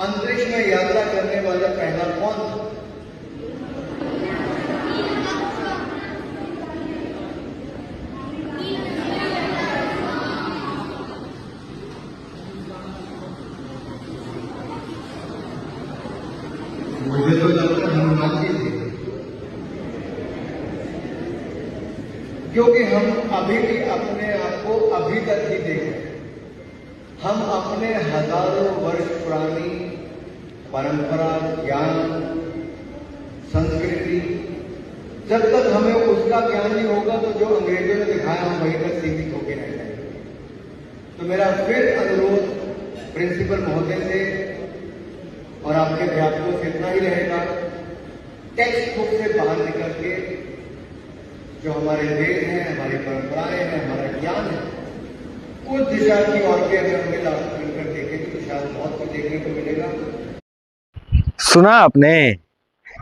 अंतरिक्ष में यात्रा करने वाला पहला कौन था? मुझे तो लगता है हनुमान जी थे, क्योंकि हम अभी भी अपने आप को अभी तक ही देख रहे हैं। हम अपने हजारों वर्ष पुरानी परंपरा, ज्ञान, संस्कृति, जब तक हमें उसका ज्ञान नहीं होगा तो जो अंग्रेजों ने दिखाया हम वहीं तक सीमित होकर रह जाएंगे। तो मेरा फिर अनुरोध प्रिंसिपल महोदय से और आपके अध्यापकों से इतना ही रहेगा, टेक्स्ट बुक से बाहर निकल के जो हमारे वेद हैं, हमारी परंपराएं हैं, हमारा ज्ञान है, उस दिशा की ओर के अगर हम मिलकर देखें तो शायद बहुत कुछ देखने को मिलेगा। सुना आपने?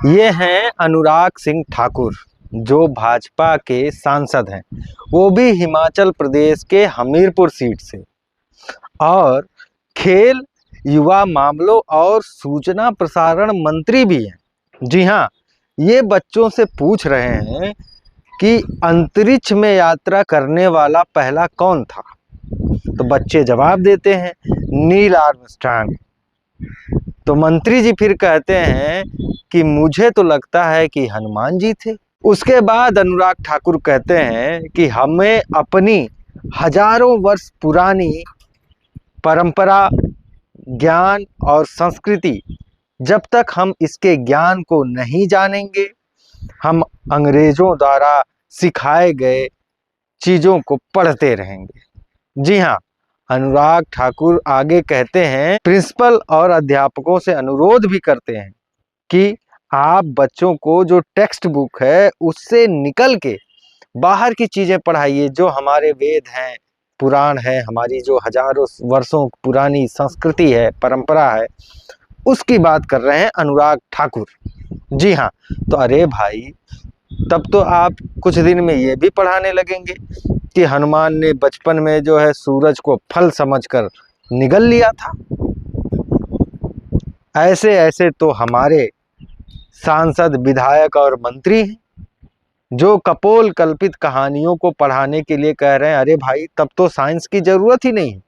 ये हैं अनुराग सिंह ठाकुर, जो भाजपा के सांसद हैं, वो भी हिमाचल प्रदेश के हमीरपुर सीट से, और खेल, युवा मामलों और सूचना प्रसारण मंत्री भी हैं। जी हाँ, ये बच्चों से पूछ रहे हैं कि अंतरिक्ष में यात्रा करने वाला पहला कौन था। तो बच्चे जवाब देते हैं नील आर्मस्ट्रांग। तो मंत्री जी फिर कहते हैं कि मुझे तो लगता है कि हनुमान जी थे। उसके बाद अनुराग ठाकुर कहते हैं कि हमें अपनी हजारों वर्ष पुरानी परंपरा, ज्ञान और संस्कृति, जब तक हम इसके ज्ञान को नहीं जानेंगे, हम अंग्रेजों द्वारा सिखाए गए चीज़ों को पढ़ते रहेंगे। जी हाँ, अनुराग ठाकुर आगे कहते हैं, प्रिंसिपल और अध्यापकों से अनुरोध भी करते हैं कि आप बच्चों को जो टेक्स्ट बुक है उससे निकल के बाहर की चीज़ें पढ़ाइए, जो हमारे वेद हैं, पुराण है, हमारी जो हजारों वर्षों पुरानी संस्कृति है, परंपरा है, उसकी बात कर रहे हैं अनुराग ठाकुर। जी हाँ, तो अरे भाई, तब तो आप कुछ दिन में ये भी पढ़ाने लगेंगे कि हनुमान ने बचपन में जो है सूरज को फल समझकर निगल लिया था। ऐसे ऐसे तो हमारे सांसद, विधायक और मंत्री हैं जो कपोल कल्पित कहानियों को पढ़ाने के लिए कह रहे हैं। अरे भाई, तब तो साइंस की जरूरत ही नहीं है।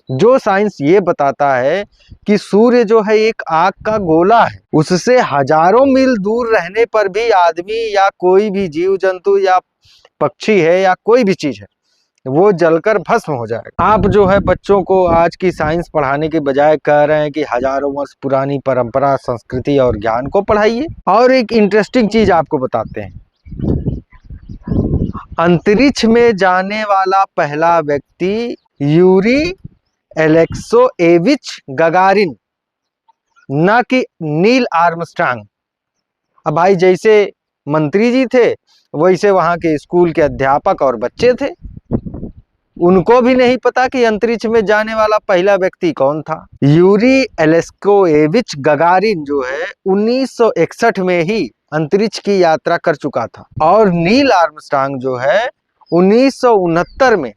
जो साइंस ये बताता है कि सूर्य जो है एक आग का गोला है, उससे हजारों मील दूर रहने पर भी आदमी या कोई भी जीव जंतु या पक्षी है या कोई भी चीज है, वो जलकर भस्म हो जाएगा। आप जो है बच्चों को आज की साइंस पढ़ाने के बजाय कह रहे हैं कि हजारों वर्ष पुरानी परंपरा, संस्कृति और ज्ञान को पढ़ाइए। और एक इंटरेस्टिंग चीज आपको बताते हैं, अंतरिक्ष में जाने वाला पहला व्यक्ति यूरी एलेक्सोएविच गगारिन, न कि नील आर्मस्ट्रांग। अब भाई, जैसे मंत्री जी थे वैसे वहां के स्कूल के अध्यापक और बच्चे थे, उनको भी नहीं पता कि अंतरिक्ष में जाने वाला पहला व्यक्ति कौन था। यूरी एलेक्सोएविच गगारिन जो है 1961 में ही अंतरिक्ष की यात्रा कर चुका था, और नील आर्मस्ट्रांग जो है 1969 में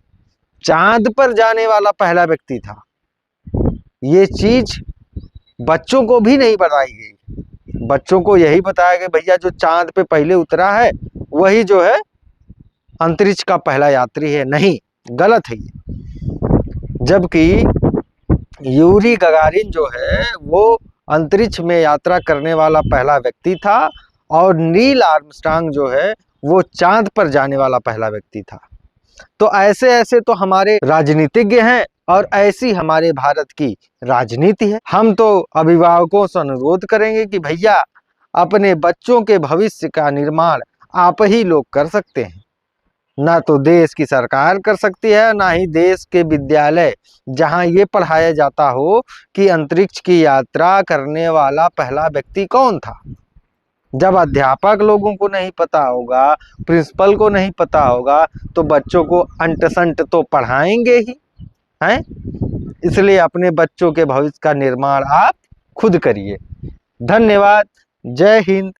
चांद पर जाने वाला पहला व्यक्ति था। ये चीज बच्चों को भी नहीं बताई गई। बच्चों को यही बताया गया, भैया जो चांद पे पहले उतरा है वही जो है अंतरिक्ष का पहला यात्री है। नहीं, गलत है ये। जबकि यूरी गगारिन जो है वो अंतरिक्ष में यात्रा करने वाला पहला व्यक्ति था, और नील आर्मस्ट्रांग जो है वो चांद पर जाने वाला पहला व्यक्ति था। तो ऐसे ऐसे तो हमारे राजनीतिज्ञ हैं, और ऐसी हमारे भारत की राजनीति है। हम तो अभिभावकों से अनुरोध करेंगे कि भैया, अपने बच्चों के भविष्य का निर्माण आप ही लोग कर सकते हैं। ना तो देश की सरकार कर सकती है, ना ही देश के विद्यालय जहां ये पढ़ाया जाता हो कि अंतरिक्ष की यात्रा करने वाला पहला व्यक्ति कौन था। जब अध्यापक लोगों को नहीं पता होगा, प्रिंसिपल को नहीं पता होगा, तो बच्चों को अंट संट तो पढ़ाएंगे ही हैं। इसलिए अपने बच्चों के भविष्य का निर्माण आप खुद करिए। धन्यवाद। जय हिंद,